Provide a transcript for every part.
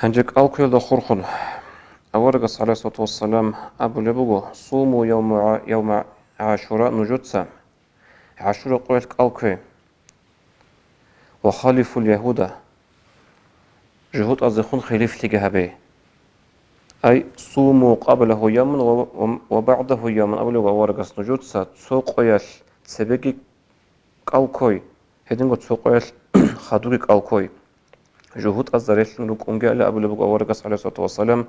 هنجيك ألقي دا خرخن أورغس عليه الصلاة والسلام أبو لبوغو صوموا يوم عاشوراء نجوتسا عاشوراء قويلك ألقي وخالفوا اليهود جهود أزخون خليف لجهبه أي صوموا قبله يوم وبعده يوم أبو لبوغو أورغس نجوتسا تسوق قويل سبقي ألقي هدنغو تسوق قويل خادوك ألقي جهود أزريش لنوك أنجال أبو لبوغو أورغس عليه الصلاة والسلام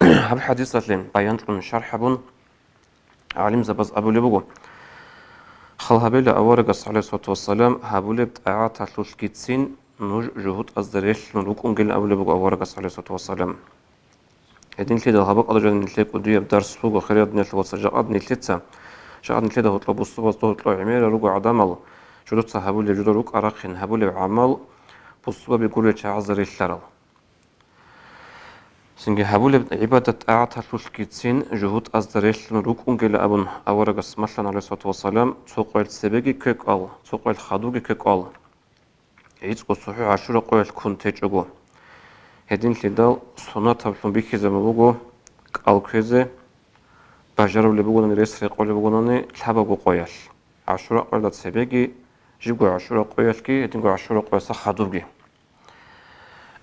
هب حديثة لين بيان لن شرح بون عالم زبز أبو لبوغو خل هبيل أورغس عليه الصلاة والسلام هبو لبت أعات هتلوش كيتسين نوج جهود أزدريش لنوك أنجل أبو لبوغو أورغس عليه الصلاة والسلام هدين تليدا هبق أدجان نتليك ودوية بدرس فوق وخيرياد نتلو وصجاقات نتلتسا شاقد نتليدا هتلو بصوبة هتلو عميرة روغو عدامل جدوتسا هبو لجدو روك أراخين هبو لعمل بصوبة بيقولوا يتشعزريش لرل سنجي هبول عبادة أعطى تلوشكيتسين جهود أزدريش لنروك أنجل أبن أورغس مثلا عليه الصلاة والسلام تسوقل سبيجي كيك أل تسوقل خادوجي كيك أل عيدكو صحيح عشرة قويل كنتيج أجو هدين لدال صنع تبلون بيكي زمبوغو أل كيزي بجرب لبوغو نريس ريقو لبوغو تحبوغو قويل عشرة قويل سبيجي جيبو عشرة قويل كي هدينكو عشرة قويل خادوجي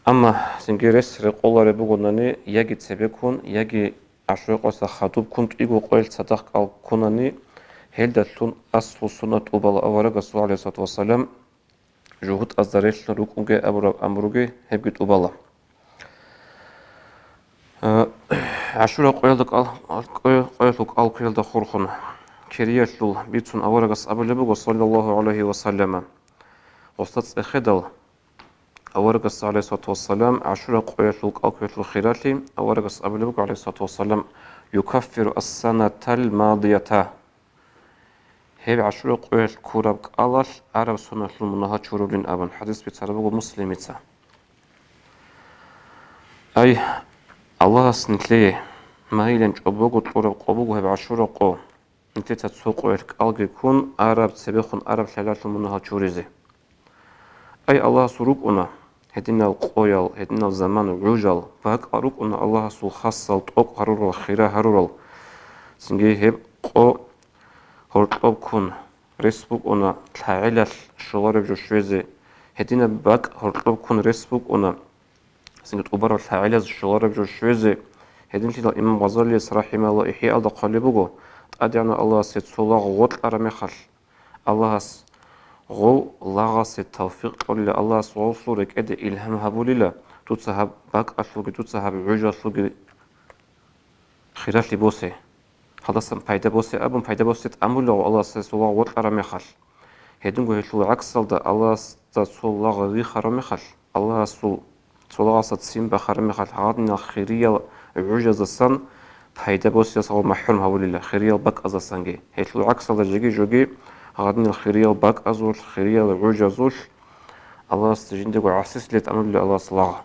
أما سنجيرس رقولة ربوغناني يجي تسبيكون يجي عشرق وسا خطوب كنت إيغو قويل صدق أو كوناني هيلدتون أصل سنة أبال أورغ الصلاة عليه الصلاة والسلام جهود أزدريش نروك أنجي أمروغي هبجت أبالا عشرق قويلدك قويلدك أل قويلدك خورخون كرياتلو بيتون أورغ أبو صلى الله عليه وسلم وستاتس إخدال أورغس عليه الصلاة والسلام عشرة قويتلوك أو قويتلو خيراتي أورغس أبلوك عليه الصلاة والسلام يكفر السنة الماضية هيب عشرة قويت كورابك ألاش عرب سنة المنها شرولين أبن حديث بيتربوك مسلميتا أي الله سنتليه ما هيلنج أبوغو تقورب قبوغو هيب عشرة قو نتليه تتسوق قويتك ألغي كون عرب سبيخون عرب حلال المنها شوريزي أي الله سروق أنا هدينا القويل هدينا الزمان الرجال فهك أروق أن الله سو خاصة وطوق هرور الخيرة هرور سنجي هب قو هرطوب كون رسبوك أنا تحعيل الشغار بجوشوزي هدينا باك هرطوب كون رسبوك أنا سنجي تقبر تحعيل الشغار بجوشوزي هدين تيدا إمام غزالي رحمه الله إحياء دا قلبوغو أدعنا الله سيد صلاغ غوط أرميخل الله غو لاغاس التوفيق قول الله سوال صورك أدي إلهام هبوليلا توتسهب باك أشلوك توتسهب عجو أشلوك خيرات لبوسي خلاص فايدة بوسي أبن فايدة بوسي تأمل له الله سوال وط أرميخل هيدنغو هيتلو عكسل دا الله سوال غي خرميخل الله سوال تسيم بخرميخل هادنا خيرية عجز السن فايدة بوسي سوال محرم هبوليلا خيرية باك أزاسنجي هيتلو عكسل دا جيجي جوجي غادن الخيرية باك أزول الخيرية العوج أزول الله استجندك وعسس لي تأمل الله صلاة